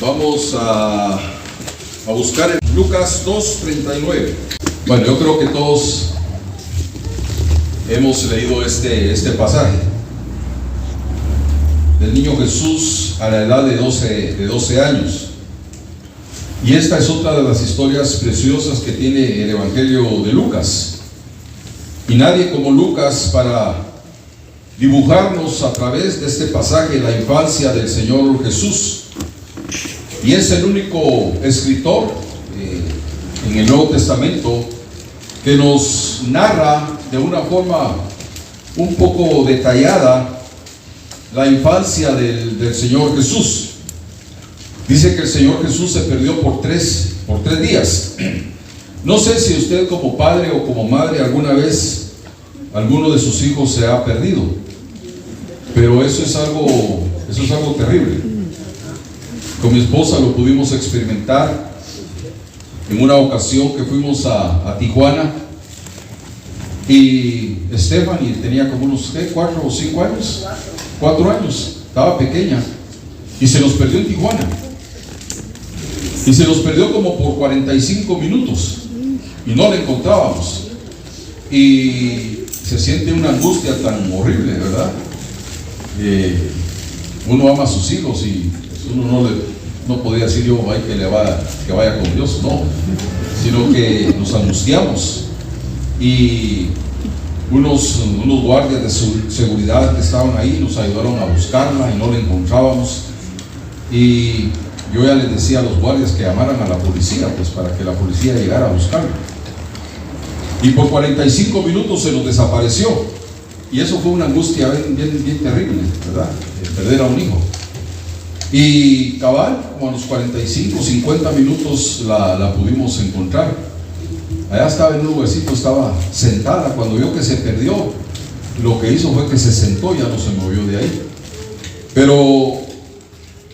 Vamos a buscar en Lucas 2:39. Bueno, yo creo que todos hemos leído este pasaje del niño Jesús a la edad de 12 años. Y esta es otra de las historias preciosas que tiene el Evangelio de Lucas. Y nadie como Lucas para dibujarnos a través de este pasaje la infancia del Señor Jesús. Y es el único escritor en el Nuevo Testamento que nos narra de una forma un poco detallada la infancia del Señor Jesús. Dice que el Señor Jesús se perdió por tres días. No sé si usted como padre o como madre alguna vez alguno de sus hijos se ha perdido, pero eso es algo terrible. Con mi esposa lo pudimos experimentar en una ocasión que fuimos a Tijuana, y Stephanie tenía como unos 4 o 5 años, 4 años, estaba pequeña, y se nos perdió en Tijuana. Y se nos perdió como por 45 minutos y no la encontrábamos. Y se siente una angustia tan horrible, ¿verdad? Uno ama a sus hijos y uno no podía decir yo que vaya con Dios, no, sino que nos angustiamos. Y unos guardias de seguridad que estaban ahí nos ayudaron a buscarla y no la encontrábamos. Y yo ya les decía a los guardias que llamaran a la policía, pues para que la policía llegara a buscarla. Y por 45 minutos se nos desapareció. Y eso fue una angustia bien terrible, ¿verdad? Perder a un hijo. Y cabal, como a los 45, 50 minutos la pudimos encontrar. Allá estaba en un lugarcito, estaba sentada. Cuando vio que se perdió, lo que hizo fue que se sentó, ya no se movió de ahí. Pero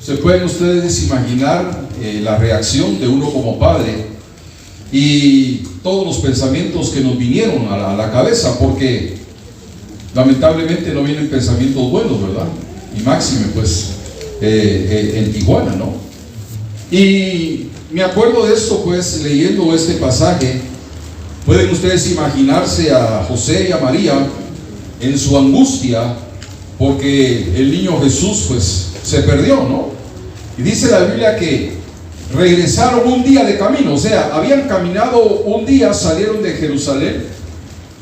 se pueden ustedes imaginar la reacción de uno como padre y todos los pensamientos que nos vinieron a la cabeza, porque lamentablemente no vienen pensamientos buenos, ¿verdad? Y máxime pues en Tijuana, ¿no? Y me acuerdo de esto pues leyendo este pasaje. Pueden ustedes imaginarse a José y a María en su angustia porque el niño Jesús pues se perdió, ¿no? Y dice la Biblia que regresaron un día de camino, o sea, habían caminado un día, salieron de Jerusalén,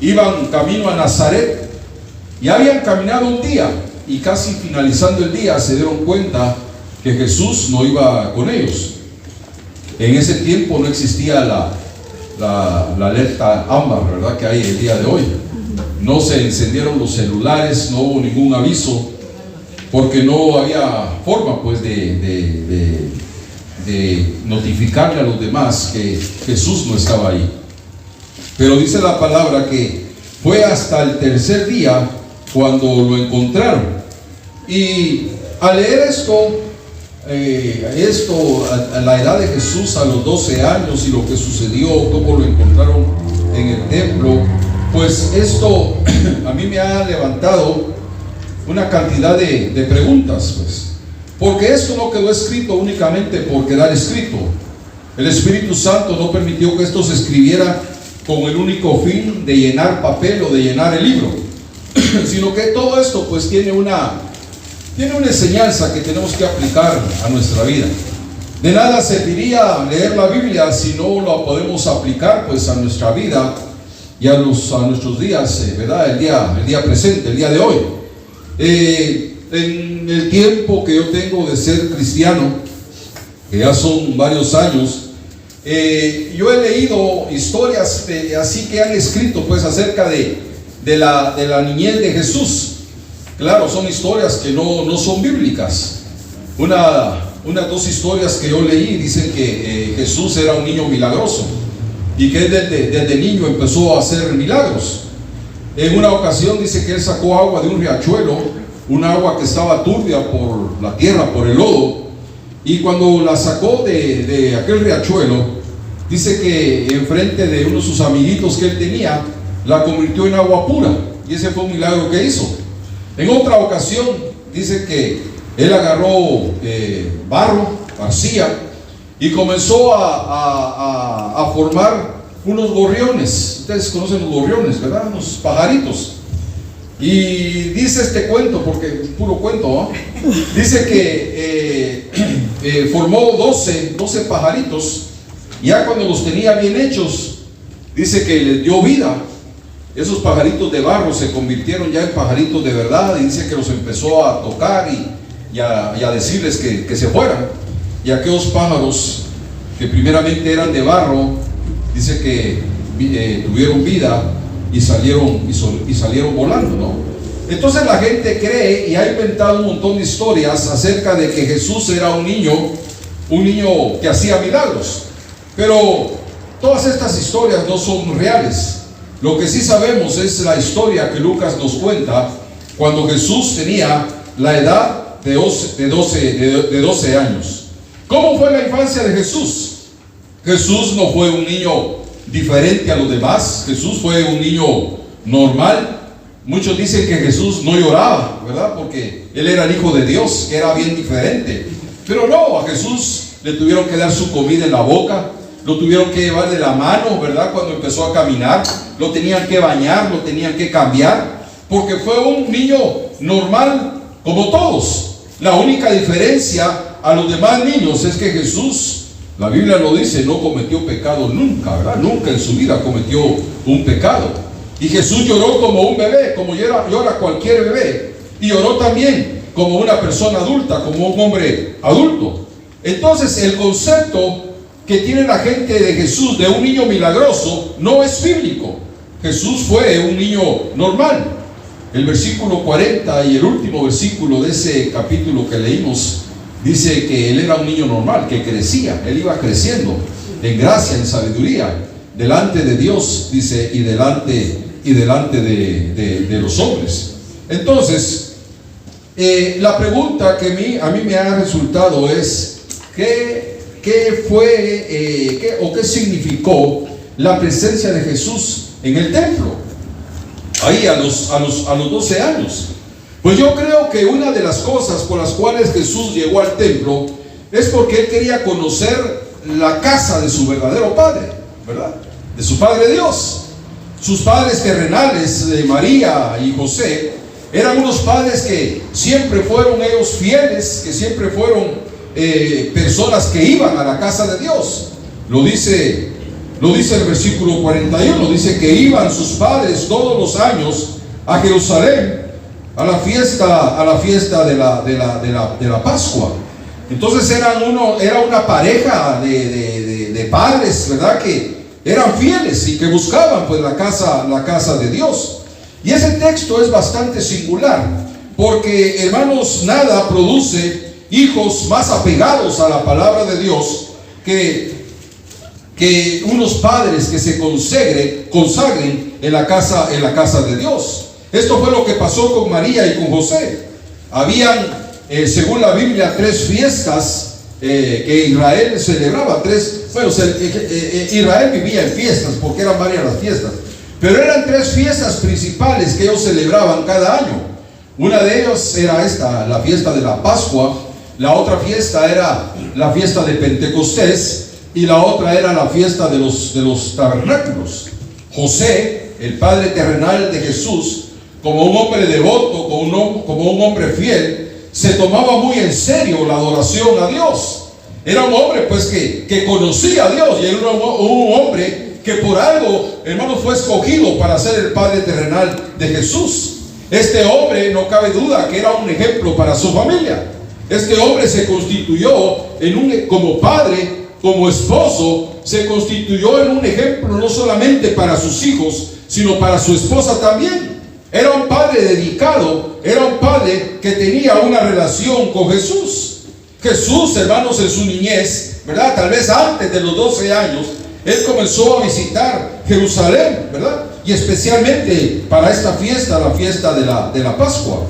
iban camino a Nazaret y habían caminado un día, y casi finalizando el día se dieron cuenta que Jesús no iba con ellos. En ese tiempo no existía la alerta ámbar, ¿verdad?, que hay el día de hoy. No se encendieron los celulares, no hubo ningún aviso, porque no había forma pues de notificarle a los demás que Jesús no estaba ahí. Pero dice la palabra que fue hasta el tercer día cuando lo encontraron. Y al leer esto a la edad de Jesús, a los 12 años, y lo que sucedió, cómo lo encontraron en el templo, pues esto a mí me ha levantado una cantidad de preguntas, pues, porque esto no quedó escrito únicamente por quedar escrito. El Espíritu Santo no permitió que esto se escribiera con el único fin de llenar papel o de llenar el libro, sino que todo esto pues tiene una enseñanza que tenemos que aplicar a nuestra vida. De nada serviría leer la Biblia si no la podemos aplicar pues a nuestra vida y a nuestros días, ¿verdad? El día presente, el día de hoy. En el tiempo que yo tengo de ser cristiano, que ya son varios años, yo he leído historias así que han escrito pues acerca de la niñez de Jesús. Claro, son historias que no son bíblicas. Unas 2 historias que yo leí dicen que Jesús era un niño milagroso y que desde niño empezó a hacer milagros. En una ocasión dice que él sacó agua de un riachuelo, un agua que estaba turbia por la tierra, por el lodo, y cuando la sacó de aquel riachuelo, dice que enfrente de uno de sus amiguitos que él tenía, la convirtió en agua pura, y ese fue un milagro que hizo. En otra ocasión dice que él agarró barro arcilla, y comenzó a formar unos gorriones. Ustedes conocen los gorriones, ¿verdad? Unos pajaritos. Y dice este cuento, porque es puro cuento, ¿no? Dice que formó 12 pajaritos. Ya cuando los tenía bien hechos, dice que les dio vida. Esos pajaritos de barro se convirtieron ya en pajaritos de verdad, y dice que los empezó a tocar y a decirles que se fueran. Y aquellos pájaros que primeramente eran de barro, dice que tuvieron vida y salieron volando, ¿no? Entonces la gente cree y ha inventado un montón de historias acerca de que Jesús era un niño que hacía milagros. Pero todas estas historias no son reales. Lo que sí sabemos es la historia que Lucas nos cuenta cuando Jesús tenía la edad de 12 años. ¿Cómo fue la infancia de Jesús? Jesús no fue un niño diferente a los demás. Jesús fue un niño normal. Muchos dicen que Jesús no lloraba, ¿verdad? Porque Él era el Hijo de Dios, que era bien diferente. Pero no, a Jesús le tuvieron que dar su comida en la boca, lo tuvieron que llevar de la mano, ¿verdad? Cuando empezó a caminar, lo tenían que bañar, lo tenían que cambiar, porque fue un niño normal como todos. La única diferencia a los demás niños es que Jesús, la Biblia lo dice, no cometió pecado nunca, ¿verdad? Nunca en su vida cometió un pecado. Y Jesús lloró como un bebé, como llora cualquier bebé. Y lloró también como una persona adulta, como un hombre adulto. Entonces el concepto que tiene la gente de Jesús, de un niño milagroso, no es bíblico. Jesús fue un niño normal. El versículo 40 y el último versículo de ese capítulo que leímos dice que Él era un niño normal, que crecía. Él iba creciendo en gracia, en sabiduría, delante de Dios, dice, y delante de los hombres. Entonces, la pregunta que a mí me ha resultado es: ¿qué fue o qué significó la presencia de Jesús en el templo? Ahí a los 12 años. Pues yo creo que una de las cosas por las cuales Jesús llegó al templo es porque Él quería conocer la casa de su verdadero Padre, ¿verdad? De su Padre Dios. Sus padres terrenales, María y José, eran unos padres que siempre fueron ellos fieles, que siempre fueron personas que iban a la casa de Dios. Lo dice el versículo 41, dice que iban sus padres todos los años a Jerusalén a la fiesta de la Pascua. Entonces era una pareja de padres, ¿verdad? Que eran fieles y que buscaban pues la casa de Dios. Y ese texto es bastante singular, porque, hermanos, nada produce hijos más apegados a la palabra de Dios que unos padres que se consagren en la casa de Dios. Esto fue lo que pasó con María y con José. Habían, según la Biblia, 3 fiestas que Israel celebraba. Israel vivía en fiestas, porque eran varias las fiestas, pero eran 3 fiestas principales que ellos celebraban cada año. Una de ellas era la fiesta de la Pascua. La otra fiesta era la fiesta de Pentecostés, y la otra era la fiesta de los tabernáculos. José, el padre terrenal de Jesús, como un hombre devoto, como un hombre fiel, se tomaba muy en serio la adoración a Dios. Era un hombre pues que conocía a Dios, y era un hombre que por algo, hermanos, fue escogido para ser el padre terrenal de Jesús. Este hombre, no cabe duda, que era un ejemplo para su familia. Este hombre se constituyó como padre, como esposo, se constituyó en un ejemplo no solamente para sus hijos, sino para su esposa también. Era un padre dedicado, era un padre que tenía una relación con Jesús. Jesús, hermanos, en su niñez, ¿verdad? Tal vez antes de los 12 años, Él comenzó a visitar Jerusalén, ¿verdad? Y especialmente para esta fiesta, la fiesta de la Pascua.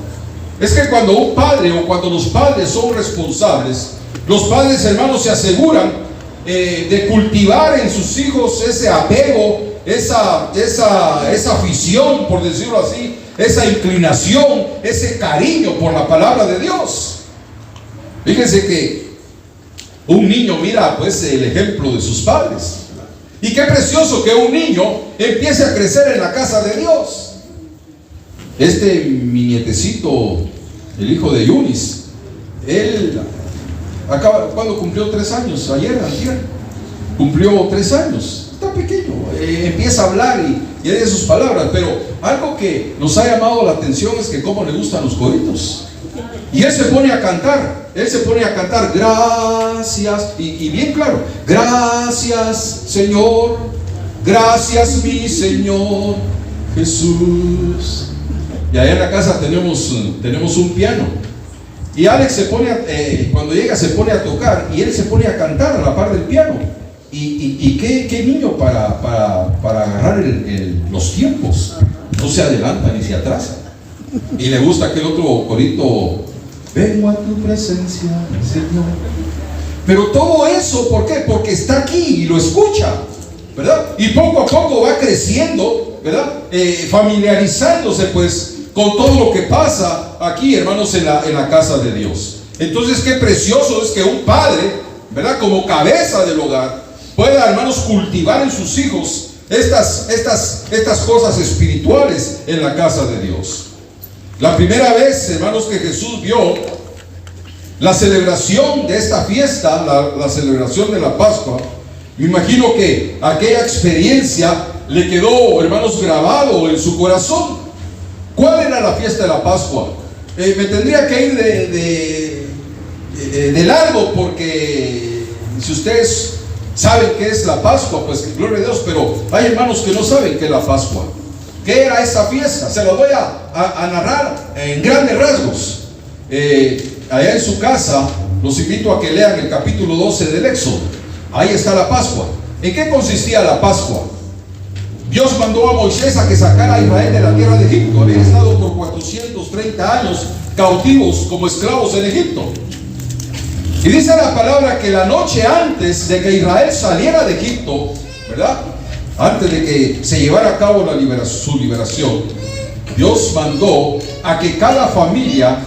Es que cuando un padre o cuando los padres son responsables, los padres, hermanos, se aseguran de cultivar en sus hijos ese apego, esa afición, por decirlo así, esa inclinación, ese cariño por la palabra de Dios. Fíjense que Un niño mira pues el ejemplo de sus padres. Y qué precioso que un niño empiece a crecer en la casa de Dios. Mi nietecito, el hijo de Yunis, él cuando cumplió 3 años, ayer, cumplió 3 años, está pequeño, empieza a hablar y de sus palabras, pero algo que nos ha llamado la atención es que cómo le gustan los coritos. Y él se pone a cantar, gracias, y bien claro, gracias Señor, gracias mi Señor Jesús. Y allá en la casa tenemos un piano. Y Alex cuando llega se pone a tocar y él se pone a cantar a la par del piano. Y qué niño para agarrar los tiempos. No se adelanta ni se atrasa. Y le gusta aquel otro corito, vengo a tu presencia, Señor. Pero todo eso, ¿por qué? Porque está aquí y lo escucha, ¿verdad? Y poco a poco va creciendo, ¿verdad? Familiarizándose pues con todo lo que pasa aquí, hermanos, en la casa de Dios. Entonces, qué precioso es que un padre, ¿verdad?, como cabeza del hogar, pueda, hermanos, cultivar en sus hijos estas cosas espirituales en la casa de Dios. La primera vez, hermanos, que Jesús vio la celebración de esta fiesta, la celebración de la Pascua, me imagino que aquella experiencia le quedó, hermanos, grabado en su corazón. ¿Cuál era la fiesta de la Pascua? Me tendría que ir de largo, porque si ustedes saben qué es la Pascua, pues gloria a Dios, pero hay hermanos que no saben qué es la Pascua. ¿Qué era esa fiesta? Se lo voy a narrar en grandes rasgos. Allá en su casa, los invito a que lean el capítulo 12 del Éxodo. Ahí está la Pascua. ¿En qué consistía la Pascua? Dios mandó a Moisés a que sacara a Israel de la tierra de Egipto. Habían estado por 430 años cautivos como esclavos en Egipto. Y dice la palabra que la noche antes de que Israel saliera de Egipto, ¿verdad?, antes de que se llevara a cabo su liberación, Dios mandó a que cada familia,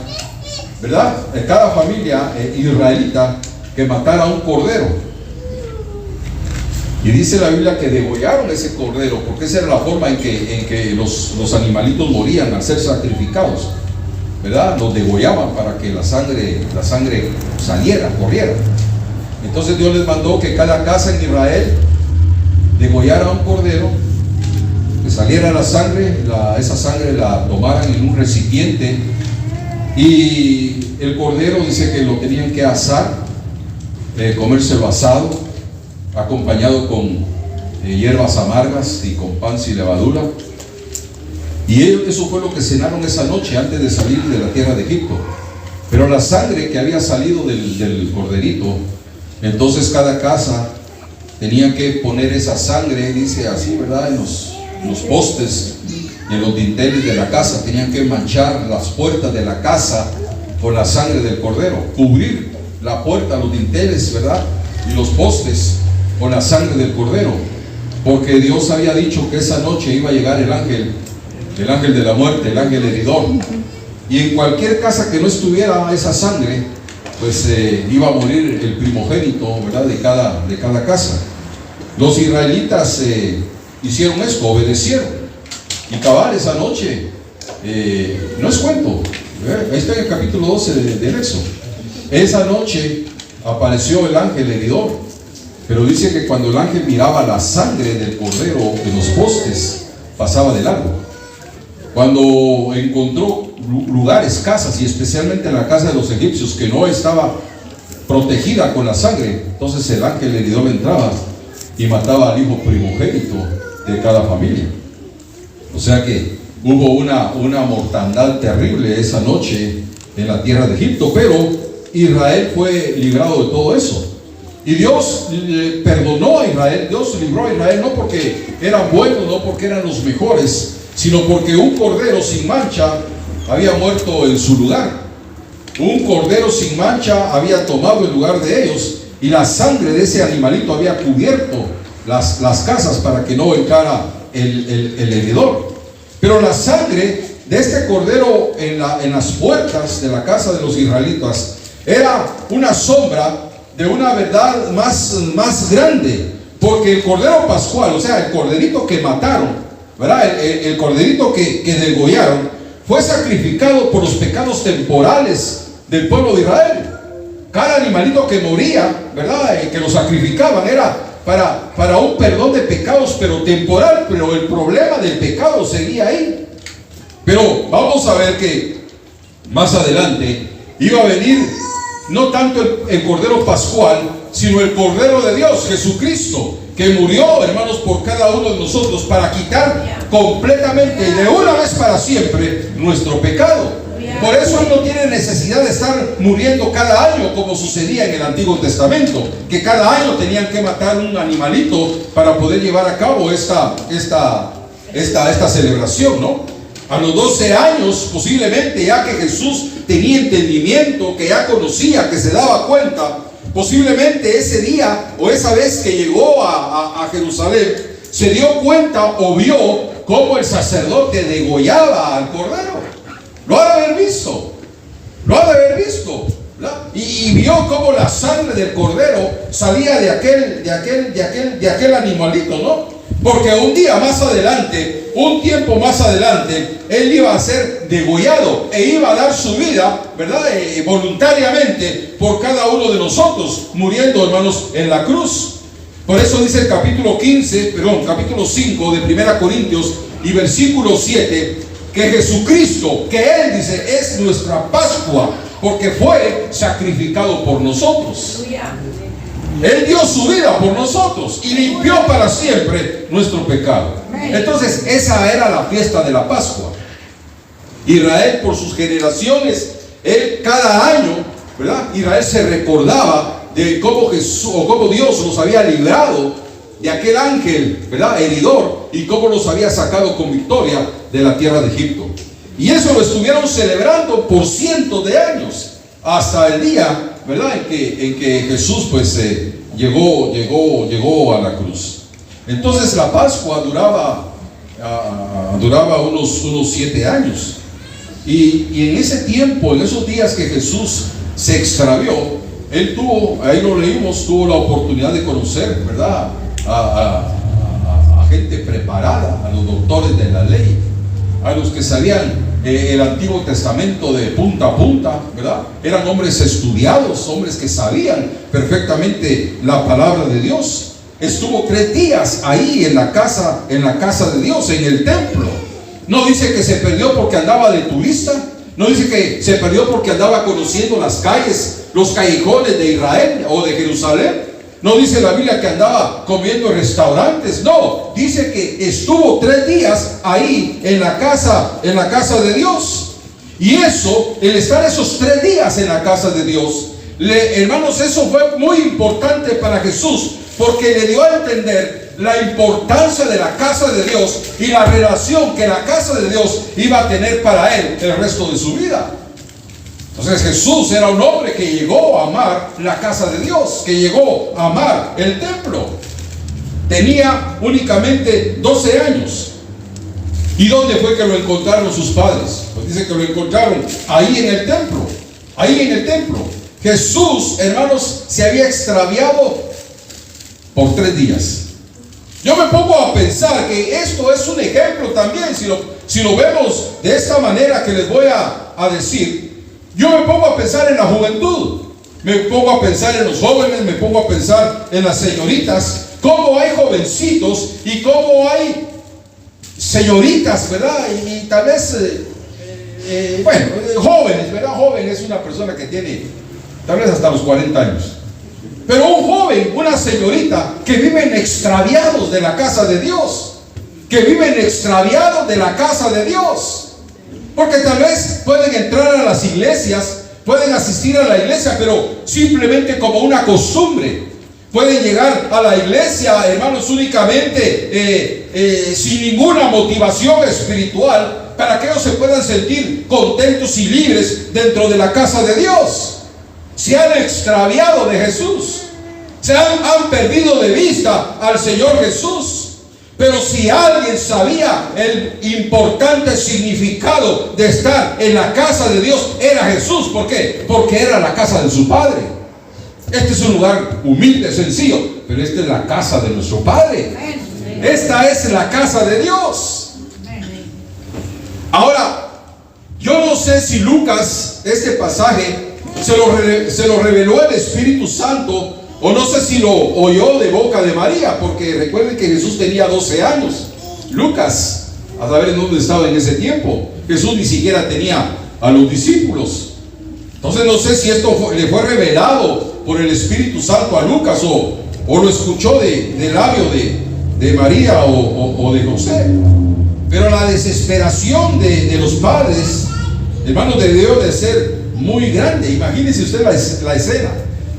¿verdad?, cada familia israelita, que matara un cordero. Y dice la Biblia que degollaron ese cordero, porque esa era la forma en que los animalitos morían al ser sacrificados, ¿verdad? Los degollaban para que la sangre saliera, corriera. Entonces Dios les mandó que cada casa en Israel degollara un cordero, que saliera la sangre, esa sangre la tomaran en un recipiente, y el cordero dice que lo tenían que asar, comérselo asado, acompañado con hierbas amargas y con pan sin levadura. Y eso fue lo que cenaron esa noche antes de salir de la tierra de Egipto. Pero la sangre que había salido del corderito, entonces cada casa tenía que poner esa sangre, dice así, ¿verdad?, en los postes y en los dinteles de la casa. Tenían que manchar las puertas de la casa con la sangre del cordero, cubrir la puerta, los dinteles, ¿verdad?, y los postes con la sangre del cordero, porque Dios había dicho que esa noche iba a llegar el ángel de la muerte, el ángel heridor, y en cualquier casa que no estuviera esa sangre, pues iba a morir el primogénito, ¿verdad?, de cada casa. Los israelitas hicieron esto, obedecieron, y cabal esa noche, no es cuento, ahí está en el capítulo 12 del Éxodo. Esa noche apareció el ángel heridor, pero dice que cuando el ángel miraba la sangre del cordero en los postes, pasaba de largo. Cuando encontró lugares, casas, y especialmente en la casa de los egipcios, que no estaba protegida con la sangre, entonces el ángel heridor entraba y mataba al hijo primogénito de cada familia. O sea que hubo una mortandad terrible esa noche en la tierra de Egipto, pero Israel fue librado de todo eso. Y Dios perdonó a Israel, Dios libró a Israel, no porque eran buenos, no porque eran los mejores, sino porque un cordero sin mancha había muerto en su lugar. Un cordero sin mancha había tomado el lugar de ellos, y la sangre de ese animalito había cubierto las casas para que no entrara el heridor. Pero la sangre de este cordero en las puertas de la casa de los israelitas era una sombra de una verdad más grande, porque el cordero pascual, o sea, el corderito que mataron, ¿verdad? El corderito que degollaron, fue sacrificado por los pecados temporales del pueblo de Israel. Cada animalito que moría, ¿verdad? Que lo sacrificaban era para un perdón de pecados, pero temporal, pero el problema del pecado seguía ahí. Pero vamos a ver que más adelante iba a venir no tanto el cordero pascual, sino el cordero de Dios, Jesucristo, que murió, hermanos, por cada uno de nosotros para quitar completamente y de una vez para siempre nuestro pecado. Por eso Él no tiene necesidad de estar muriendo cada año como sucedía en el Antiguo Testamento, que cada año tenían que matar un animalito para poder llevar a cabo esta celebración, ¿no? A los 12 años, posiblemente, ya que Jesús tenía entendimiento, que ya conocía, que se daba cuenta, posiblemente ese día o esa vez que llegó a Jerusalén, se dio cuenta o vio cómo el sacerdote degollaba al cordero. Lo ha de haber visto, ¿verdad? Y vio cómo la sangre del cordero salía de aquel animalito, ¿no? Porque un día más adelante, un tiempo más adelante, Él iba a ser degollado e iba a dar su vida, ¿verdad? Voluntariamente por cada uno de nosotros, muriendo, hermanos, en la cruz. Por eso dice el capítulo 5 de 1 Corintios y versículo 7, que Jesucristo, que Él dice, es nuestra Pascua, porque fue sacrificado por nosotros. Él dio su vida por nosotros y limpió para siempre nuestro pecado. Entonces esa era la fiesta de la Pascua. Israel, por sus generaciones, cada año, ¿verdad? Israel se recordaba de cómo Jesús o cómo Dios los había librado de aquel ángel, ¿verdad?, heridor, y cómo los había sacado con victoria de la tierra de Egipto. Y eso lo estuvieron celebrando por cientos de años, hasta el día, ¿verdad?, en que Jesús pues llegó a la cruz. Entonces la Pascua duraba unos 7 años. Y en ese tiempo, en esos días que Jesús se extravió, Él tuvo, ahí lo leímos, tuvo la oportunidad de conocer, ¿verdad?, a gente preparada, a los doctores de la ley, a los que sabían el Antiguo Testamento de punta a punta, ¿verdad? Eran hombres estudiados, hombres que sabían perfectamente la palabra de Dios. Estuvo 3 días ahí en la casa de Dios, en el templo. No dice que se perdió porque andaba de turista, no dice que se perdió porque andaba conociendo las calles, los callejones de Israel o de Jerusalén. No dice la Biblia que andaba comiendo en restaurantes. No, dice que estuvo 3 días ahí en la casa de Dios. Y eso, el estar esos 3 días en la casa de Dios, hermanos, eso fue muy importante para Jesús, porque le dio a entender la importancia de la casa de Dios y la relación que la casa de Dios iba a tener para él el resto de su vida. Entonces Jesús era un hombre que llegó a amar la casa de Dios, que llegó a amar el templo. Tenía únicamente 12 años. ¿Y dónde fue que lo encontraron sus padres? Pues dice que lo encontraron ahí en el templo. Ahí en el templo. Jesús, hermanos, se había extraviado por 3 días. Yo me pongo a pensar que esto es un ejemplo también, si lo vemos de esta manera que les voy a decir. Yo me pongo a pensar en la juventud, me pongo a pensar en los jóvenes, me pongo a pensar en las señoritas, cómo hay jovencitos y cómo hay señoritas, ¿verdad? Y tal vez, jóvenes, ¿verdad? Joven es una persona que tiene tal vez hasta los 40 años. Pero un joven, una señorita que viven extraviados de la casa de Dios, que viven extraviados de la casa de Dios. Porque tal vez pueden entrar a las iglesias, pueden asistir a la iglesia, pero simplemente como una costumbre. Pueden llegar a la iglesia, hermanos, únicamente sin ninguna motivación espiritual, para que ellos se puedan sentir contentos y libres dentro de la casa de Dios. Se han extraviado de Jesús, han perdido de vista al Señor Jesús. Pero si alguien sabía el importante significado de estar en la casa de Dios, era Jesús. ¿Por qué? Porque era la casa de su Padre. Este es un lugar humilde, sencillo, pero esta es la casa de nuestro Padre. Esta es la casa de Dios. Ahora, yo no sé si Lucas, este pasaje, se lo reveló el Espíritu Santo, o no sé si lo oyó de boca de María, porque recuerden que Jesús tenía 12 años. Lucas, a saber en dónde estaba en ese tiempo. Jesús ni siquiera tenía a los discípulos. Entonces no sé si esto le fue revelado por el Espíritu Santo a Lucas, o lo escuchó de labio de María o de José. Pero la desesperación de los padres, hermanos, debió de ser muy grande. Imagínense usted la escena.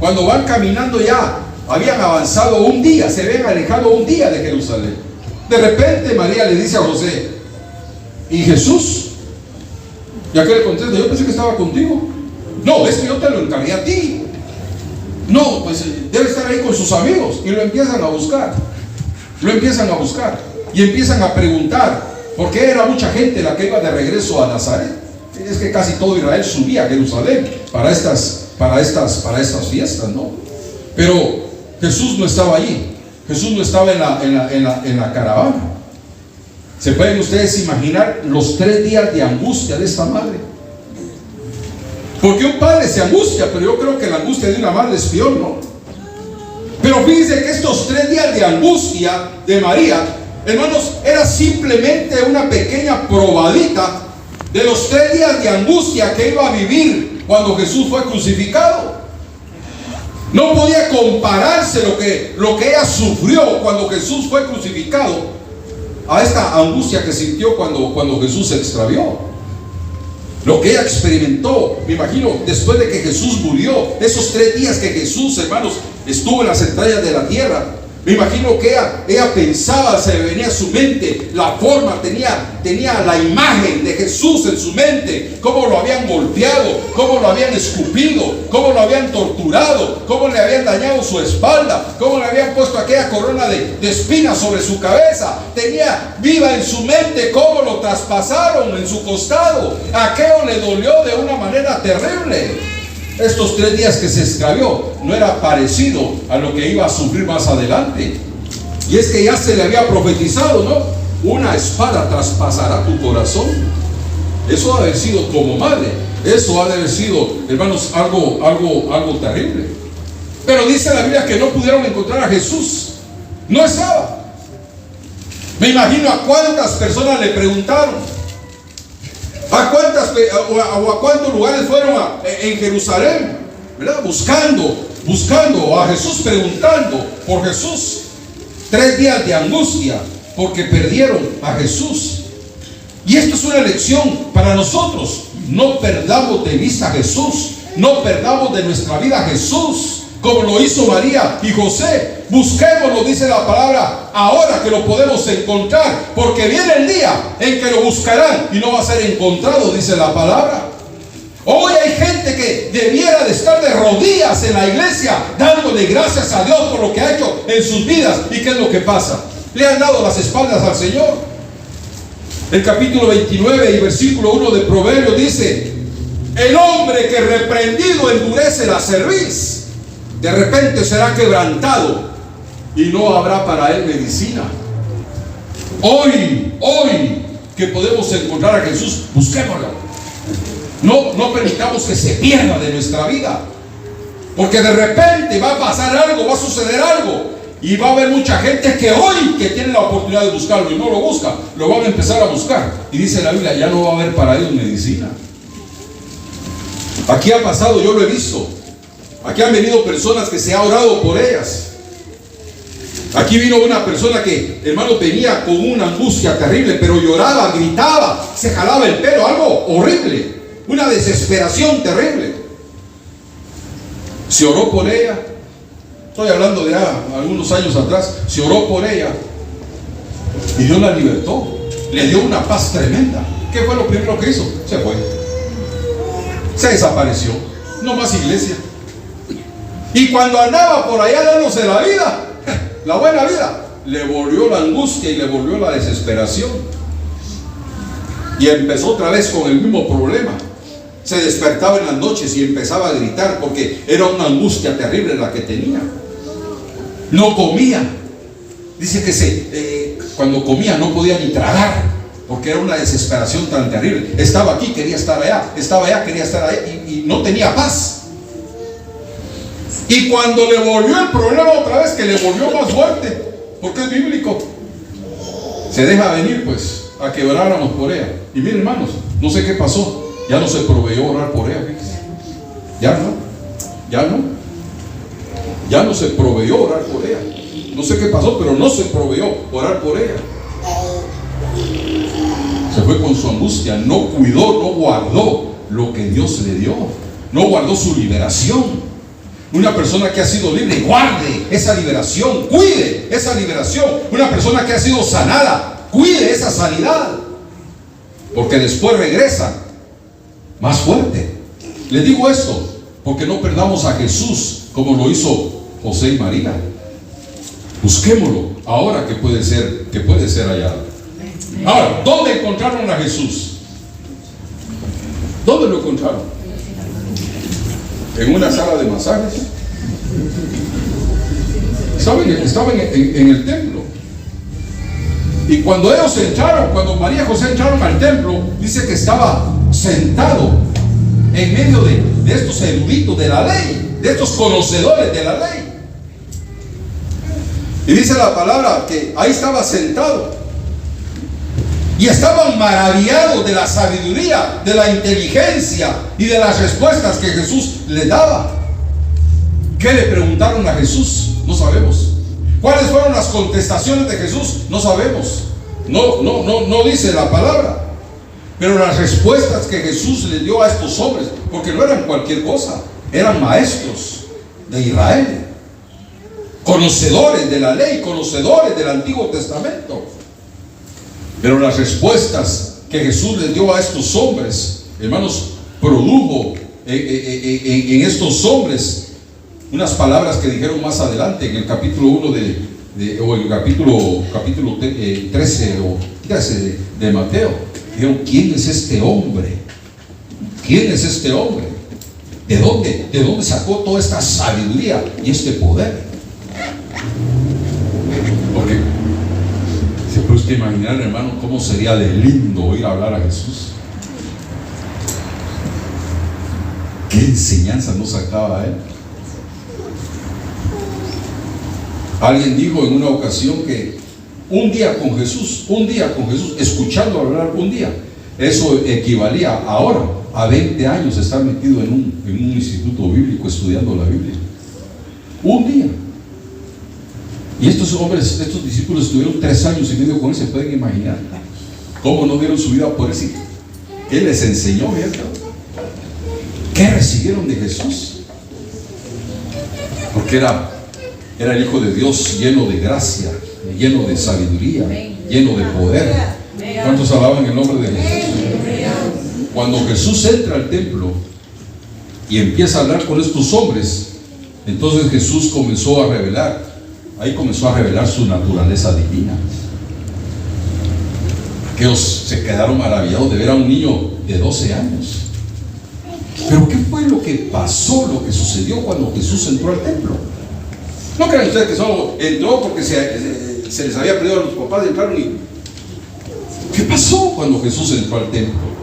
Cuando van caminando, ya habían avanzado un día, se habían alejado un día de Jerusalén. De repente María le dice a José: ¿y Jesús? Y aquel contesta: yo pensé que estaba contigo. No, es que yo te lo encargué a ti. No, pues debe estar ahí con sus amigos. Y lo empiezan a buscar. Y empiezan a preguntar, porque era mucha gente la que iba de regreso a Nazaret. Es que casi todo Israel subía a Jerusalén para estas fiestas, ¿no? Pero Jesús no estaba allí. Jesús no estaba en la caravana. ¿Se pueden ustedes imaginar los 3 días de angustia de esta madre? Porque un padre se angustia, pero yo creo que la angustia de una madre es peor, ¿no? Pero fíjense que estos 3 días de angustia de María, hermanos, era simplemente una pequeña probadita de los 3 días de angustia que iba a vivir cuando Jesús fue crucificado. No podía compararse lo que ella sufrió cuando Jesús fue crucificado a esta angustia que sintió cuando Jesús se extravió. Lo que ella experimentó, me imagino, después de que Jesús murió, esos 3 días que Jesús, hermanos, estuvo en las entrañas de la tierra. Me imagino que ella pensaba, se le venía a su mente la forma, tenía la imagen de Jesús en su mente, cómo lo habían golpeado, cómo lo habían escupido, cómo lo habían torturado, cómo le habían dañado su espalda, cómo le habían puesto aquella corona de espinas sobre su cabeza. Tenía viva en su mente cómo lo traspasaron en su costado. Aquello le dolió de una manera terrible. Estos 3 días que se extravió no era parecido a lo que iba a sufrir más adelante. Y es que ya se le había profetizado, ¿no? Una espada traspasará tu corazón. Eso ha de haber sido como madre. Eso ha de haber sido, hermanos, algo terrible. Pero dice la Biblia que no pudieron encontrar a Jesús. No estaba. Me imagino a cuántas personas le preguntaron. ¿A cuántos lugares fueron en Jerusalén? ¿Verdad? Buscando a Jesús, preguntando por Jesús. 3 días de angustia porque perdieron a Jesús. Y esto es una lección para nosotros. No perdamos de vista a Jesús. No perdamos de nuestra vida a Jesús, como lo hizo María y José. Busquémoslo, dice la palabra, ahora que lo podemos encontrar, porque viene el día en que lo buscarán y no va a ser encontrado, dice la palabra. Hoy hay gente que debiera de estar de rodillas en la iglesia, dándole gracias a Dios por lo que ha hecho en sus vidas. ¿Y qué es lo que pasa? Le han dado las espaldas al Señor. El capítulo 29 y versículo 1 de Proverbios dice: el hombre que reprendido endurece la cerviz, de repente será quebrantado y no habrá para él medicina. Hoy que podemos encontrar a Jesús, busquémoslo. No permitamos que se pierda de nuestra vida, porque de repente va a pasar algo, va a suceder algo, y va a haber mucha gente que hoy que tiene la oportunidad de buscarlo y no lo busca, lo van a empezar a buscar, y dice la Biblia, ya no va a haber para ellos medicina. Aquí ha pasado, yo lo he visto. Aquí han venido personas que se ha orado por ellas. Aquí vino una persona que, hermano, venía con una angustia terrible, pero lloraba, gritaba, se jalaba el pelo, algo horrible, una desesperación terrible. Se oró por ella. Estoy hablando de algunos años atrás. Se oró por ella y Dios la libertó. Le dio una paz tremenda. ¿Qué fue lo primero que hizo? Se fue. Se desapareció. No más iglesia. Y cuando andaba por allá dándose la vida, la buena vida, le volvió la angustia y le volvió la desesperación. Y empezó otra vez con el mismo problema. Se despertaba en las noches y empezaba a gritar porque era una angustia terrible la que tenía. No comía. Dice que cuando comía no podía ni tragar porque era una desesperación tan terrible. Estaba aquí, quería estar allá. Estaba allá, quería estar allá y no tenía paz. Y cuando le volvió el problema otra vez, que le volvió más fuerte, porque es bíblico, se deja venir pues a que oráramos por ella. Y miren, hermanos, no sé qué pasó. Ya no se proveyó orar por ella, fíjense. Ya no se proveyó orar por ella. No sé qué pasó, pero no se proveyó orar por ella. Se fue con su angustia, no cuidó, no guardó lo que Dios le dio, no guardó su liberación. Una persona que ha sido libre, guarde esa liberación, cuide esa liberación. Una persona que ha sido sanada, cuide esa sanidad, porque después regresa más fuerte. Les digo esto porque no perdamos a Jesús como lo hizo José y María. Busquémoslo ahora que puede ser hallado. Ahora, ¿dónde encontraron a Jesús? ¿Dónde lo encontraron? ¿En una sala de masajes? ¿Saben? Estaban en el templo. Y cuando ellos entraron, cuando María y José entraron al templo, dice que estaba sentado en medio de estos eruditos de la ley, de estos conocedores de la ley. Y dice la palabra que ahí estaba sentado y estaban maravillados de la sabiduría, de la inteligencia y de las respuestas que Jesús les daba. ¿Qué le preguntaron a Jesús? No sabemos. ¿Cuáles fueron las contestaciones de Jesús? No sabemos. No dice la palabra. Pero las respuestas que Jesús le dio a estos hombres, porque no eran cualquier cosa, eran maestros de Israel, conocedores de la ley, conocedores del Antiguo Testamento. Pero las respuestas que Jesús les dio a estos hombres, hermanos, produjo en estos hombres unas palabras que dijeron más adelante en el capítulo 1 o en el capítulo 13 o 13 de Mateo. Dijeron, ¿quién es este hombre? ¿Quién es este hombre? ¿De dónde sacó toda esta sabiduría y este poder? Porque se puede usted imaginar, hermano, cómo sería de lindo oír hablar a Jesús. ¿Qué enseñanza nos sacaba a él? Alguien dijo en una ocasión que un día con Jesús, escuchando hablar un día, eso equivalía ahora a 20 años estar metido en un instituto bíblico estudiando la Biblia. Un día. Y estos hombres, estos discípulos estuvieron 3 años y medio con él. Se pueden imaginar cómo no dieron su vida por él. Él les enseñó, ¿verdad? ¿Qué recibieron de Jesús? Porque era el Hijo de Dios, lleno de gracia, lleno de sabiduría, lleno de poder. ¿Cuántos alaban el nombre de Jesús? Cuando Jesús entra al templo y empieza a hablar con estos hombres, entonces Jesús comenzó a revelar su naturaleza divina. Aquellos se quedaron maravillados de ver a un niño de 12 años. Pero ¿qué fue lo que pasó, lo que sucedió cuando Jesús entró al templo? No crean ustedes que solo entró porque se les había pedido a los papás de entrar. ¿Qué pasó cuando Jesús entró al templo?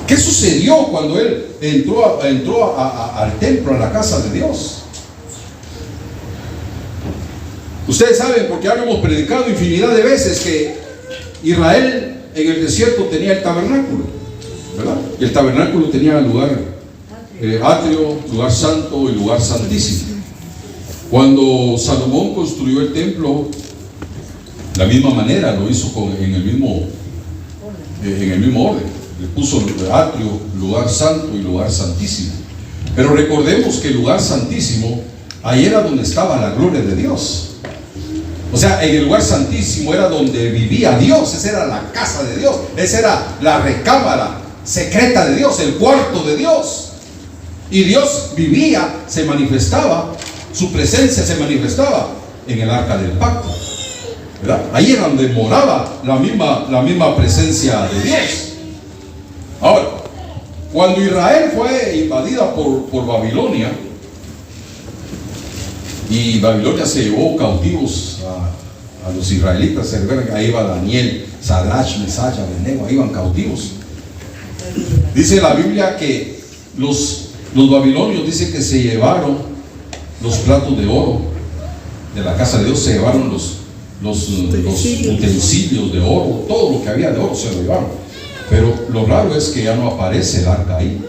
¿Qué sucedió cuando Él entró al templo, a la casa de Dios? Ustedes saben, porque ya lo hemos predicado infinidad de veces, que Israel en el desierto tenía el tabernáculo, ¿verdad? Y el tabernáculo tenía lugar atrio, lugar santo y lugar santísimo. Cuando Salomón construyó el templo, de la misma manera lo hizo en el mismo orden. Le puso atrio, lugar santo y lugar santísimo. Pero recordemos que el lugar santísimo, ahí era donde estaba la gloria de Dios. O sea, en el lugar santísimo era donde vivía Dios. Esa era la casa de Dios. Esa era la recámara secreta de Dios, el cuarto de Dios. Y Dios vivía, se manifestaba, su presencia se manifestaba en el arca del pacto, ¿verdad? Ahí era donde moraba la misma presencia de Dios. Ahora, Cuando Israel fue invadida por Babilonia, y Babilonia se llevó cautivos a los israelitas, se recuerdan que ahí iba Daniel, Sadrach, Mesach, Abednego, ahí iban cautivos. Dice la Biblia que los babilonios, dice que se llevaron los platos de oro de la casa de Dios, se llevaron los utensilios de oro, todo lo que había de oro se lo llevaron. Pero lo raro es que ya no aparece el arca ahí.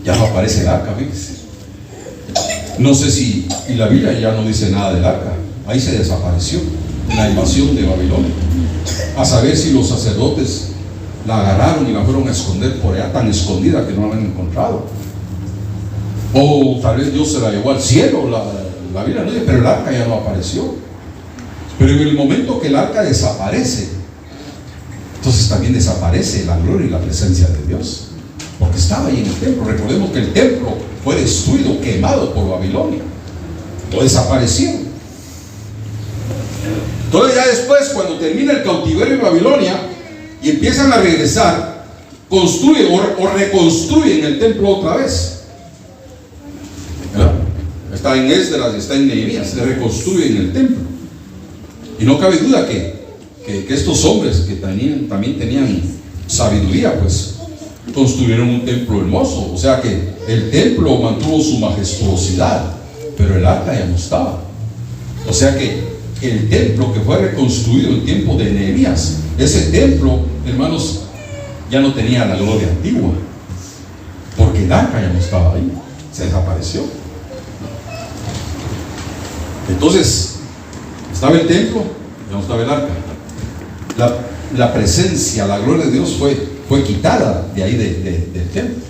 Ya no aparece el arca, fíjese. No sé si, y la Biblia ya no dice nada del arca. Ahí se desapareció en la invasión de Babilonia. A saber si los sacerdotes la agarraron y la fueron a esconder por allá, tan escondida que no la han encontrado. O tal vez Dios se la llevó al cielo. La Biblia no dice, pero el arca ya no apareció. Pero en el momento que el arca desaparece, entonces también desaparece la gloria y la presencia de Dios, porque estaba ahí en el templo. Recordemos que el templo fue destruido, quemado por Babilonia, o desaparecieron. Entonces ya después, cuando termina el cautiverio en Babilonia y empiezan a regresar, construyen o reconstruyen el templo otra vez. ¿Verdad? Está en Esdras, está en Nehemías, se reconstruyen el templo. Y no cabe duda que estos hombres que también tenían sabiduría, pues construyeron un templo hermoso. O sea que el templo mantuvo su majestuosidad, pero el arca ya no estaba. O sea que el templo que fue reconstruido en tiempo de Nehemías, ese templo, hermanos, ya no tenía la gloria antigua, porque el arca ya no estaba ahí, se desapareció. Entonces estaba el templo, ya no estaba el arca. La presencia, la gloria de Dios fue quitada de ahí del templo.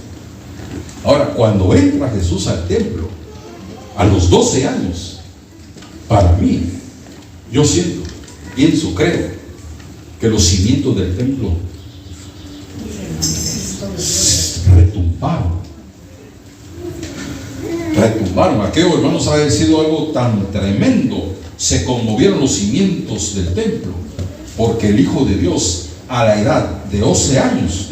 Ahora, cuando entra Jesús al templo a los 12 años, para mí, yo siento, pienso, creo que los cimientos del templo retumbaron. Aquello, hermanos, ha sido algo tan tremendo. Se conmovieron los cimientos del templo, porque el Hijo de Dios, a la edad de 12 años,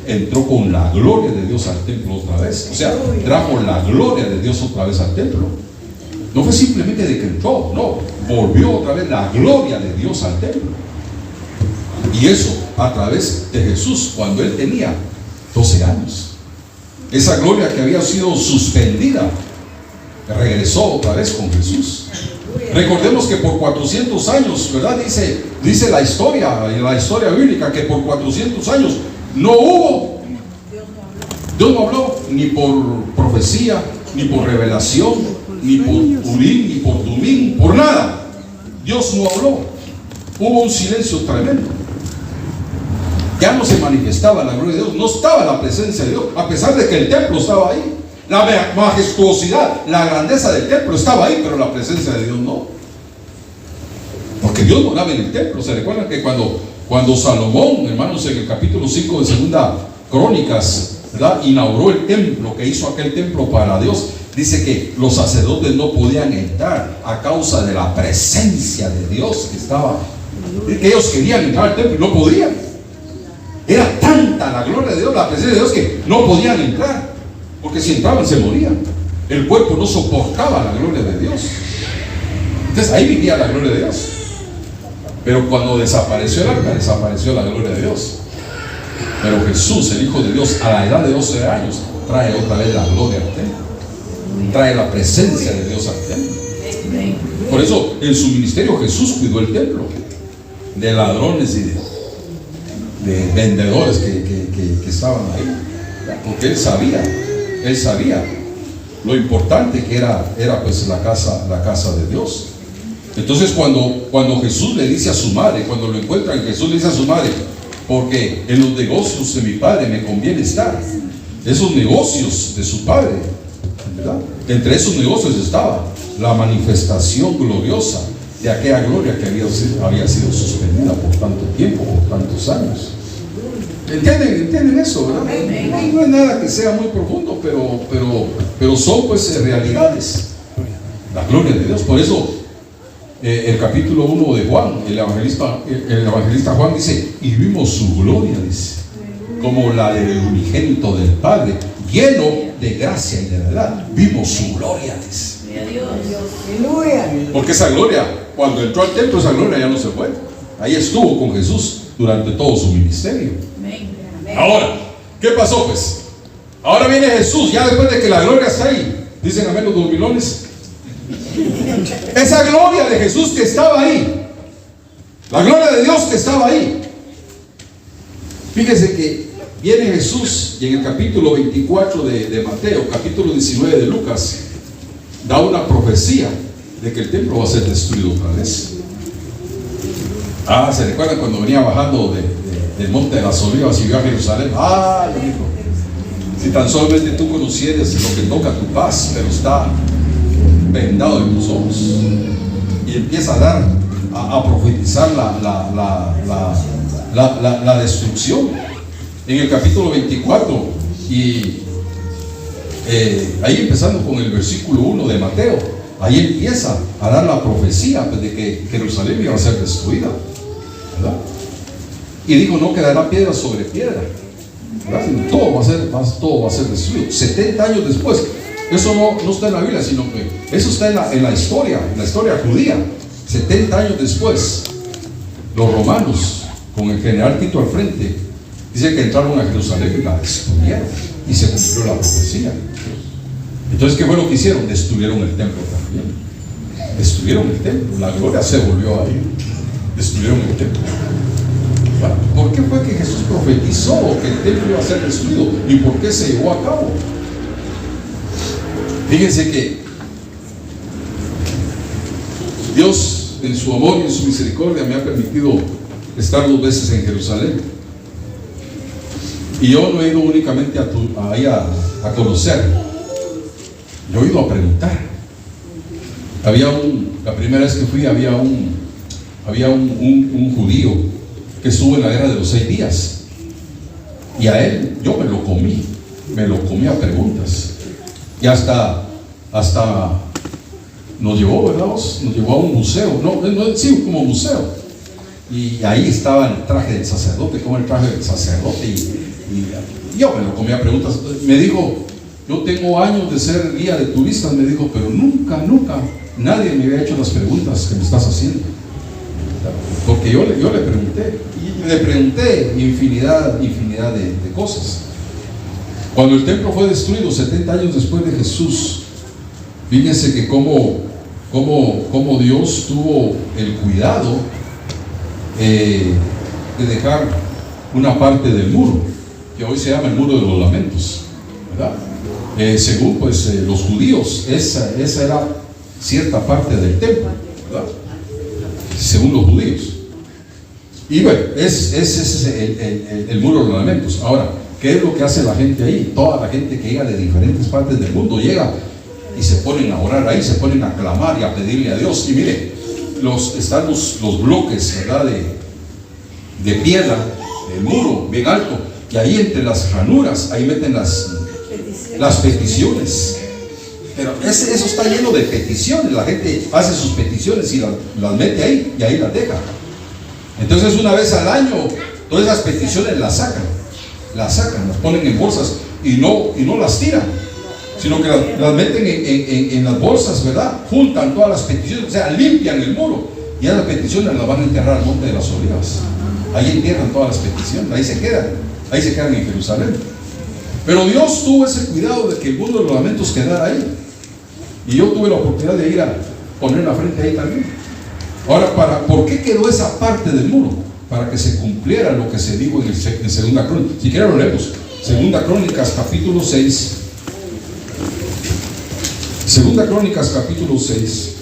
entró con la gloria de Dios al templo otra vez. O sea, trajo la gloria de Dios otra vez al templo. No fue simplemente de que entró, no, volvió otra vez la gloria de Dios al templo. Y eso a través de Jesús, cuando él tenía 12 años. Esa gloria que había sido suspendida regresó otra vez con Jesús. Recordemos que por 400 años, ¿verdad? Dice la historia bíblica, que por 400 años no hubo, Dios no habló ni por profecía, ni por revelación, ni por Urim, ni por Tumim, por nada. Dios no habló. Hubo un silencio tremendo. Ya no se manifestaba la gloria de Dios, no estaba la presencia de Dios, a pesar de que el templo estaba ahí. La majestuosidad, la grandeza del templo estaba ahí, pero la presencia de Dios no. Porque Dios moraba en el templo. ¿Se recuerdan que cuando Salomón, hermanos, en el capítulo 5 de Segunda Crónicas, ¿verdad?, inauguró el templo, que hizo aquel templo para Dios, dice que los sacerdotes no podían entrar a causa de la presencia de Dios que estaba, que ellos querían entrar al templo y no podían. Era tanta la gloria de Dios, la presencia de Dios, que no podían entrar, porque si entraban se morían. El cuerpo no soportaba la gloria de Dios. Entonces ahí vivía la gloria de Dios. Pero cuando desapareció el arca, desapareció la gloria de Dios. Pero Jesús, el Hijo de Dios, a la edad de 12 años, trae otra vez la gloria al templo, trae la presencia de Dios al templo. Por eso en su ministerio Jesús cuidó el templo de ladrones y de vendedores que estaban ahí, porque él sabía lo importante que era pues la casa de Dios. Entonces cuando Jesús le dice a su madre, cuando lo encuentran, Jesús le dice a su madre, porque en los negocios de mi padre me conviene estar. Esos negocios de su padre, ¿verdad? Entre esos negocios estaba la manifestación gloriosa de aquella gloria que había sido suspendida por tanto tiempo, por tantos años. ¿Entienden eso, verdad? No es nada que sea muy profundo, pero son pues realidades. La gloria de Dios. Por eso el capítulo 1 de Juan, el evangelista Juan dice, y vimos su gloria, dice. como la del unigénito del Padre, lleno de gracia y de verdad. Vimos su gloria. Porque esa gloria, cuando entró al templo, esa gloria ya no se fue. Ahí estuvo con Jesús durante todo su ministerio. Ahora, ¿qué pasó pues? Ahora viene Jesús, ya después de que la gloria está ahí. Dicen amén los dormilones. Esa gloria de Jesús que estaba ahí, la gloria de Dios que estaba ahí. Fíjese que viene Jesús y en el capítulo 24 de Mateo, capítulo 19 de Lucas, da una profecía de que el templo va a ser destruido otra vez. ¿Se recuerdan cuando venía bajando del monte de las Olivas y vio a Jerusalén? Le dijo: si tan solamente tú conocieras lo que toca tu paz, pero está vendado en tus ojos. Y empieza a dar, a profetizar la destrucción en el capítulo 24 y ahí empezando con el versículo 1 de Mateo, ahí empieza a dar la profecía pues, de que Jerusalén iba a ser destruida, ¿verdad? Y dijo: no quedará piedra sobre piedra, ¿verdad? Todo va a ser destruido. 70 años después. Eso no está en la Biblia, sino que eso está en la historia judía. 70 años después, los romanos, con el general Tito al frente, dice que entraron a Jerusalén y la destruyeron, y se cumplió la profecía. Entonces, ¿qué fue lo que hicieron? Destruyeron el templo también. Destruyeron el templo, la gloria se volvió ahí. Destruyeron el templo. ¿Por qué fue que Jesús profetizó que el templo iba a ser destruido? ¿Y por qué se llevó a cabo? Fíjense que Dios, en su amor y en su misericordia, me ha permitido estar 2 veces en Jerusalén. Y yo no he ido únicamente ahí a conocer, yo he ido a preguntar. La primera vez que fui, había un judío que estuvo en la guerra de los 6 días. Y a él, yo me lo comí a preguntas. Y hasta nos llevó, ¿verdad? Nos llevó a un museo, sí, como museo. Y ahí estaba el traje del sacerdote, como el traje del sacerdote. Y yo me lo comí a preguntas. Me dijo: yo tengo años de ser guía de turistas, me dijo, pero nunca nadie me había hecho las preguntas que me estás haciendo. Porque yo le pregunté infinidad de cosas. Cuando el templo fue destruido 70 años después de Jesús, fíjense que cómo Dios tuvo el cuidado de dejar una parte del muro, que hoy se llama el muro de los lamentos, ¿verdad? Según pues los judíos, esa era cierta parte del templo, ¿verdad? Según los judíos. Y bueno, ese es el muro de los lamentos. Ahora, ¿qué es lo que hace la gente ahí? Toda la gente que llega de diferentes partes del mundo llega y se ponen a orar ahí, se ponen a clamar y a pedirle a Dios. Y mire, están los bloques, ¿verdad? De piedra, del muro bien alto, y ahí entre las ranuras, ahí meten las peticiones. Pero eso está lleno de peticiones. La gente hace sus peticiones y las mete ahí y ahí las deja. Entonces, una vez al año, todas esas peticiones las sacan, las ponen en bolsas y no las tiran, sino que las meten en las bolsas, ¿verdad? Juntan todas las peticiones, o sea, limpian el muro, y a las peticiones las van a enterrar al monte de las Olivas. Ahí entierran todas las peticiones, ahí se quedan en Jerusalén. Pero Dios tuvo ese cuidado de que el muro de los lamentos quedara ahí, y yo tuve la oportunidad de ir a poner la frente ahí también. Ahora, ¿por qué quedó esa parte del muro? Para que se cumpliera lo que se dijo en Segunda Crónica. Si quieren lo leemos. Segunda Crónicas capítulo 6. Segunda Crónicas capítulo 6.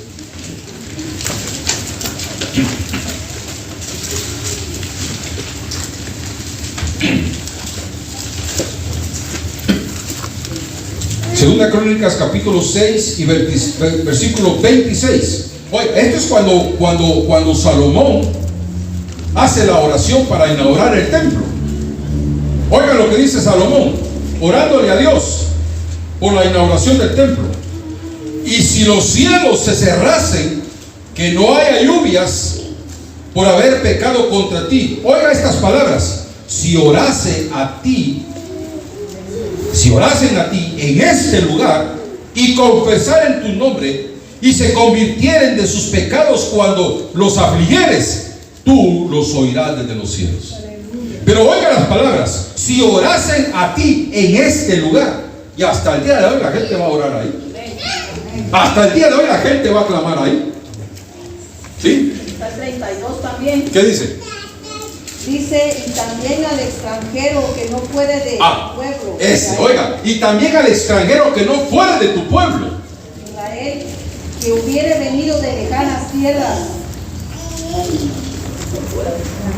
Segunda Crónicas capítulo 6 y versículo 26. Oye, esto es cuando Salomón hace la oración para inaugurar el templo. Oigan lo que dice Salomón, orándole a Dios por la inauguración del templo. Y si los cielos se cerrasen, que no haya lluvias por haber pecado contra ti. Oiga estas palabras: si orasen a ti en este lugar y confesaren tu nombre y se convirtieren de sus pecados cuando los afligieres, tú los oirás desde los cielos. Pero oiga las palabras: si orasen a ti en este lugar. Y hasta el día de hoy la gente va a orar ahí. Hasta el día de hoy la gente va a clamar ahí. ¿Sí? Está el 32 también. ¿Qué dice? Dice, y también al extranjero que no fuere de tu pueblo. Oiga, y también al extranjero que no fuere de tu pueblo. Israel, que hubiere venido de lejanas tierras.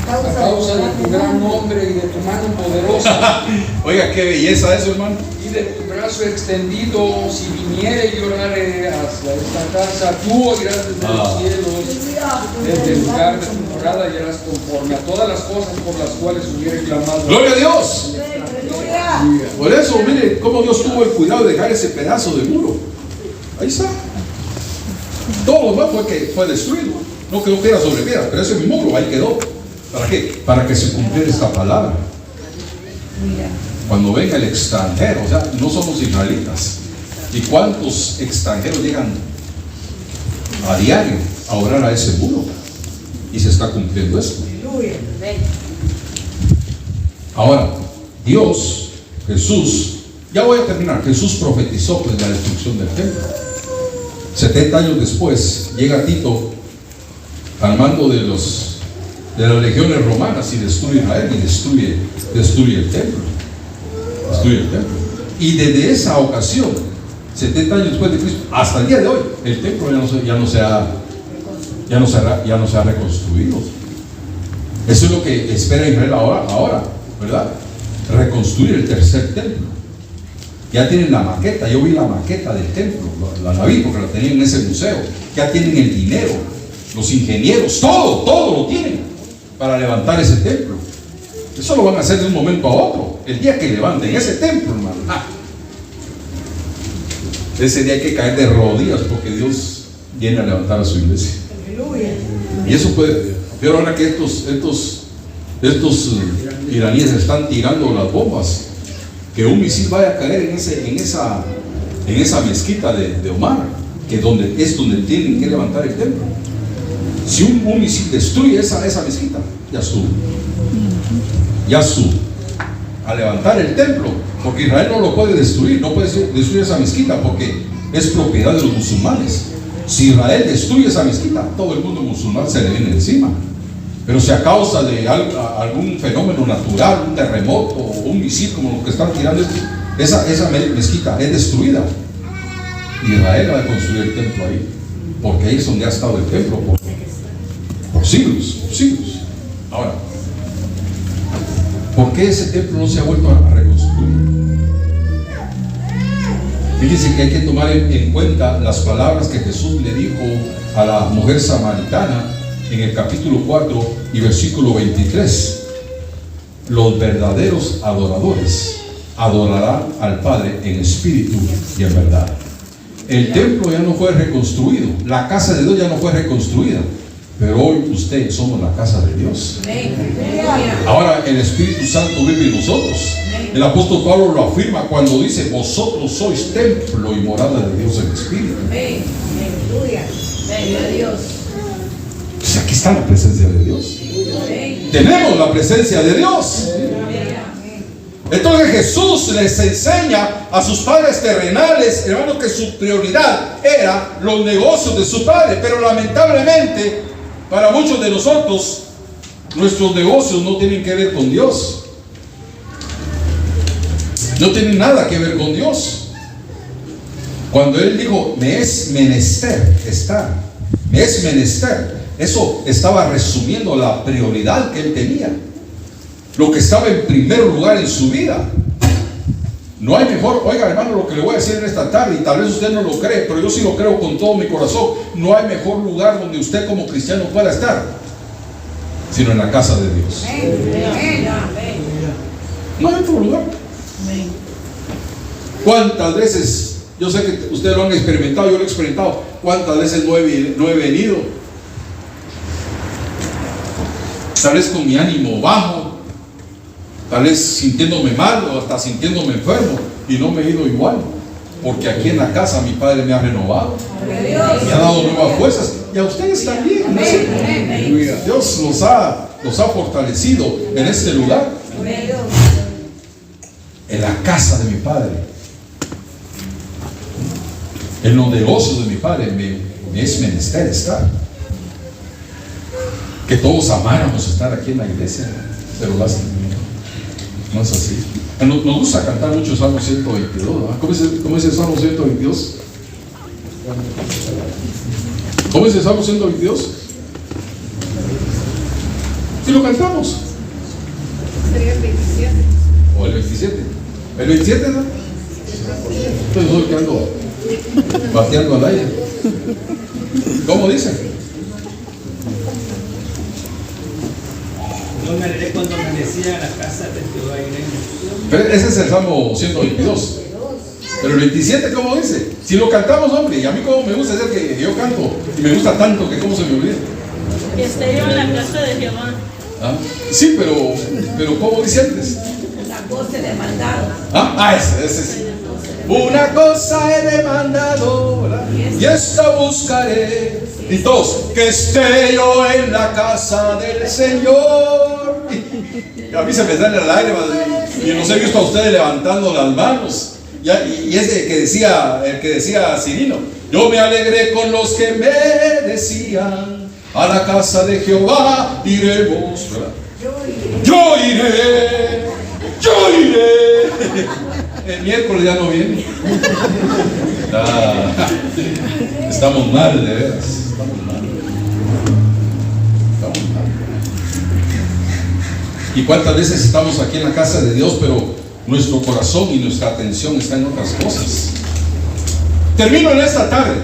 A causa de tu gran nombre y de tu mano poderosa. Oiga, qué belleza eso, hermano. Y de tu brazo extendido, si viniere y orare hacia esta casa, tú oirás desde los cielos, desde el lugar de tu morada, y harás conforme a todas las cosas por las cuales hubiere clamado. ¡Gloria a Dios! Por eso, mire cómo Dios tuvo el cuidado de dejar ese pedazo de muro. Ahí está. Todo lo demás fue destruido. No quedó piedra sobre piedra, pero ese es mi muro, ahí quedó. ¿Para qué? Para que se cumpliera esta palabra. Cuando venga el extranjero, o sea, no somos israelitas. ¿Y cuántos extranjeros llegan a diario a orar a ese muro? Y se está cumpliendo esto. Ahora, Dios, Jesús, ya voy a terminar. Jesús profetizó pues la destrucción del templo. 70 años después llega Tito al mando de las legiones romanas y destruye Israel y destruye el templo. Destruye el templo. Y desde esa ocasión, 70 años después de Cristo, hasta el día de hoy, el templo ya no se ha reconstruido. Eso es lo que espera Israel ahora, ¿verdad? Reconstruir el tercer templo. Ya tienen la maqueta, yo vi la maqueta del templo, la vi porque la tenían en ese museo. Ya tienen el dinero, los ingenieros, todo lo tienen para levantar ese templo. Eso lo van a hacer de un momento a otro. El día que levanten ese templo, hermano, ese día hay que caer de rodillas porque Dios viene a levantar a su iglesia. Y eso puede, pero ahora que estos iraníes están tirando las bombas, que un misil vaya a caer en esa mezquita de Omar, que es donde tienen que levantar el templo. Si un misil destruye esa mezquita, ya estuvo. A levantar el templo, porque Israel no lo puede destruir, no puede destruir esa mezquita porque es propiedad de los musulmanes. Si Israel destruye esa mezquita, todo el mundo musulmán se le viene encima. Pero si a causa de algún fenómeno natural, un terremoto o un misil como lo que están tirando, esa mezquita es destruida, Israel va a construir el templo ahí, porque ahí es donde ha estado el templo por siglos. Ahora, ¿por qué ese templo no se ha vuelto a reconstruir? Fíjense que hay que tomar en cuenta las palabras que Jesús le dijo a la mujer samaritana en el capítulo 4 y versículo 23. Los verdaderos adoradores adorarán al Padre en espíritu y en verdad. El templo ya no fue reconstruido, la casa de Dios ya no fue reconstruida, pero hoy usted somos la casa de Dios. Ahora el Espíritu Santo vive en nosotros. El apóstol Pablo lo afirma cuando dice: vosotros sois templo y morada de Dios en espíritu. Pues aquí está la presencia de Dios. Tenemos la presencia de Dios. Entonces Jesús les enseña a sus padres terrenales, hermanos, que su prioridad era los negocios de su padre. Pero lamentablemente, para muchos de nosotros, nuestros negocios no tienen que ver con Dios. No tienen nada que ver con Dios. Cuando Él dijo: me es menester estar, me es menester, eso estaba resumiendo la prioridad que Él tenía, lo que estaba en primer lugar en su vida. No hay mejor, oiga hermano, lo que le voy a decir en esta tarde, y tal vez usted no lo cree, pero yo sí lo creo con todo mi corazón. No hay mejor lugar donde usted como cristiano pueda estar sino en la casa de Dios. No hay otro lugar. ¿Cuántas veces? Yo sé que ustedes lo han experimentado, yo lo he experimentado. ¿Cuántas veces no he venido? Tal vez con mi ánimo bajo, tal vez sintiéndome mal o hasta sintiéndome enfermo, y no me he ido igual, porque aquí en la casa mi Padre me ha renovado, me ha dado nuevas fuerzas, y a ustedes también, ¿no? Dios los ha fortalecido en este lugar, en la casa de mi Padre, en los negocios de mi Padre. Me es menester estar. Que todos amáramos estar aquí en la iglesia, pero lástima, no es así. Nos gusta cantar mucho el Salmo 122, ¿verdad? ¿Cómo es el Salmo 122? ¿Cómo es el Salmo 122? Si lo cantamos. Sería el 27. O el 27. ¿El 27, no? Entonces soy que ando bateando al aire. ¿Cómo dice? Yo me alegré cuando amanecía en la casa de Jehová iremos. Pero ese es el Salmo 122. Pero el 27, ¿cómo dice? Si lo cantamos, hombre, y a mí como me gusta hacer que yo canto, y me gusta tanto que cómo se me olvida. Que esté yo en la casa de Jehová. ¿Ah? Sí, pero ¿cómo dice antes? La voz de demandado. Ese. Una cosa he demandado, ¿verdad? Y esta buscaré. Y todos, que esté yo en la casa del Señor. Y a mí se me sale el aire, y los he visto a ustedes levantando las manos. Y ese el que decía Cirino, yo me alegré con los que me decían, a la casa de Jehová iremos, ¿verdad? Yo iré. El miércoles ya no viene. Estamos mal, de veras. Estamos mal. ¿Y cuántas veces estamos aquí en la casa de Dios, pero nuestro corazón y nuestra atención está en otras cosas? Termino en esta tarde.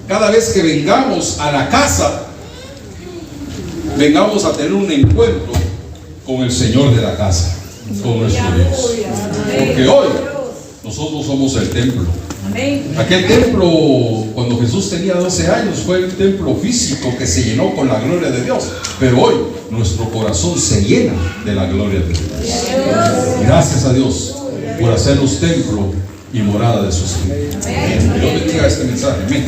Cada vez que vengamos a la casa, vengamos a tener un encuentro con el Señor de la casa, con nuestro Dios. Porque hoy nosotros somos el templo. Aquel templo, cuando Jesús tenía 12 años, fue el templo físico que se llenó con la gloria de Dios. Pero hoy nuestro corazón se llena de la gloria de Dios. Gracias a Dios por hacernos templo y morada de su Espíritu. Dios bendiga este mensaje. Amén.